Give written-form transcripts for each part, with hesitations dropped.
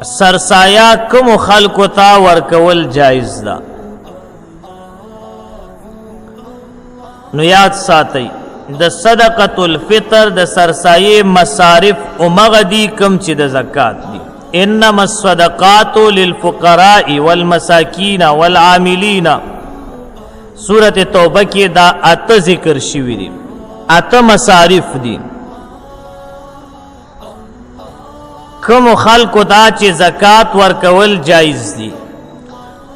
سرسایه کوم خلقو ته ورکول جایز ده. نو یاد ساتئ د صدقۃ الفطر د سرسایه مصارف اومغه دي کم چې د زکات دي. انما الصدقات للفقراء والمساکین والعاملین. سورۃ توبه کې دا اته ذکر شوی دي، اته مصارف دي. کوم خلقو ته چې زکات ورکول جایز دي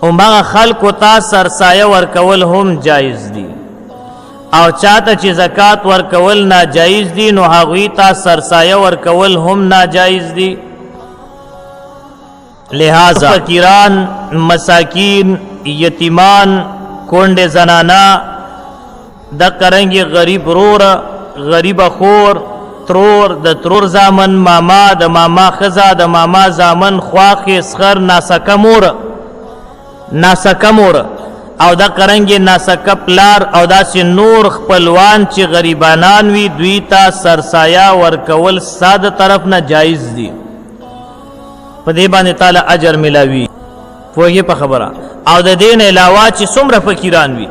اومغه خلقو ته سرسایه ورکول هم جایز دي، او چاته چې زکات ورکول ناجایز دي نو هغوی ته سرسایه ورکول هم ناجایز دي. لہذا فقیران، مساکین، یتیمان، کونډه زنانا، د قرنګي غریب رور، غریب خور، ترور، د ترور زامن ماما، د ماما خزا، د ماما زامن خواخ اسخر، ناسکه مور او دا قرنګي ناسکه پلار او داسې نور خپلوان چې غریبانان وي دوی ته سرسایه ورکول ساده طرف نه جایز دي. په دې باندې تعالی اجر ملاوي. پوهیږئ په خبره. او د دې نه علاوه چې څومره فقیران وي،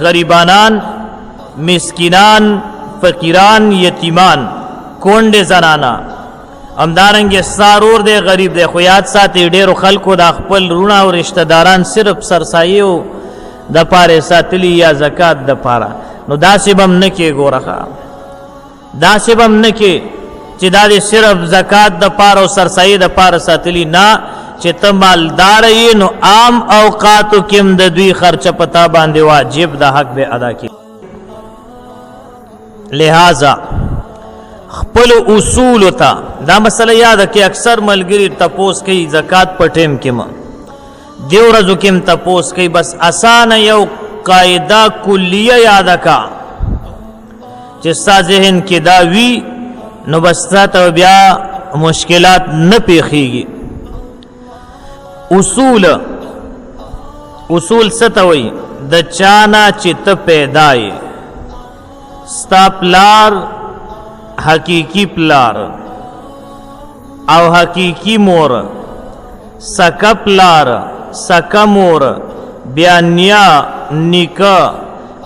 غریبانان، مسکینان، فقیران، یتیمان، کونډه زنانا، همدارنګه سارور دی غریب دی، خو یاد ساتي ډیرو خلکو د خپل رونه او رشتہ داران صرف سرسایو د پاره ساتلی یا زکات د پاره. نو داسې بم نه کې ګورخه، داسې بم نه کې چې دا دې صرف زکات د پاره او سرسایې د پاره ساتلی نه، چې ته مالدار یې نو عام اوقاتو کې هم د دوی خرچه پتا باندې واجب د حق به ادا کړي. لہذا خپل اصول ته دا مسله یاد کې اکثر ملګری تپوس کوي زکات په ټیم کې ما دی ورځو کې تپوس کوي، بس اسانه یو قاعده کلیه یاد کا چې ستا ذهن کې دا وی نو بس ته بیا مشکلات نه پیخیږي. اصول ستوي د چانا چې ته پیدای ستا پلار حقیقی پلار او حقیقی مور، سکا پلار، سکا مور، بیا نیا نیکا،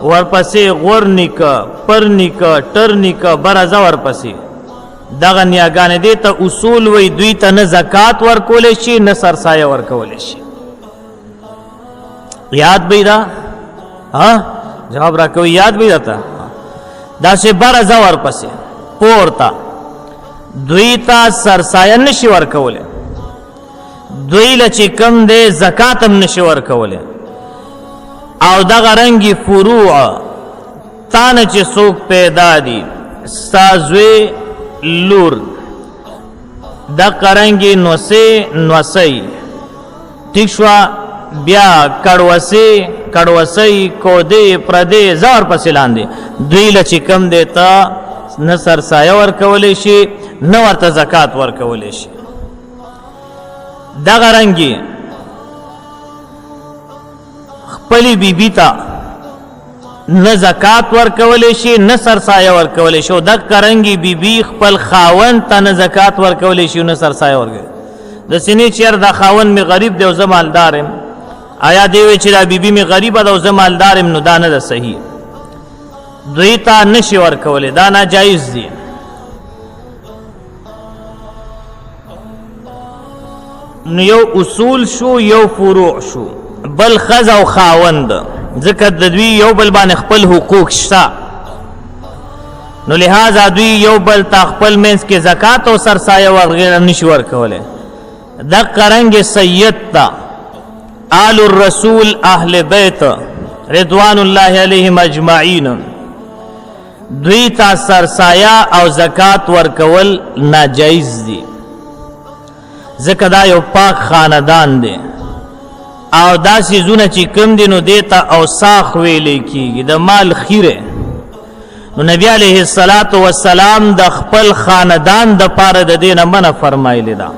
ورپسې غور نیکا، پر نیکا، ټر نیکا، برازه ورپسې دغه نیاګانې دي ته اصول وی. دوی ته نه زکات ورکول شي نه سرسایه ورکول شي. یاد بیدا؟ جواب راکوي. یاد بیدا ته داسې برازه ورپسې پورتا دوی ته سرسایه نشي ورکوله، دوی له چې کم دی زکات هم نشي ورکوله. او دغه رنګي فروع تانه چې څوک پیدا دي ستا زوی لور د قرنګي نوسی ټیک شوه، بیا کړوسی کودې پردې زار پسې لاندې دوی له چې کم دی ته نه سرسایه ورکولی شي نه ورته زکات ورکولی شي. دغه رنګې خپلې بیبي ته نه زکات ورکولی شي نه سرسایه ورکولی شي. دغه رنګې بیبي خپل خاوند ته نه زکات ورکولی شي نه سرسایه ورکولی. د سینې چیر دا خاوند می غریب دی او زه مالدار یم، آیا دی وی چې دا بیبي می غریبه ده او زه مالدار یم؟ نو دا نه ده صحیح. دوی ته نشي ورکولی، دا ناجایز دي. نو یو اصول شو، یو فروع شو، بل خز او خاوند، ځکه د دوی یو بل باندې خپل حقوق شته. نو لہذا دوی یو بل ته خپل منځ کې زکات او سرسایه وغیره نشي ورکولی. د قرنګ سید تا آل الرسول اهل بیت رضوان الله علیهم اجمعین دوی ته سرسایه او زکات ورکول ناجایز دي، ځکه دا یو پاک خاندان دی او دا سیزونه چې کم دي نو دیتا اوساخ ویلې کیږي، د مال خیره. نو نبی علیه الصلاۃ والسلام د خپل خاندان د پاره د دینه منع فرمایلی ده.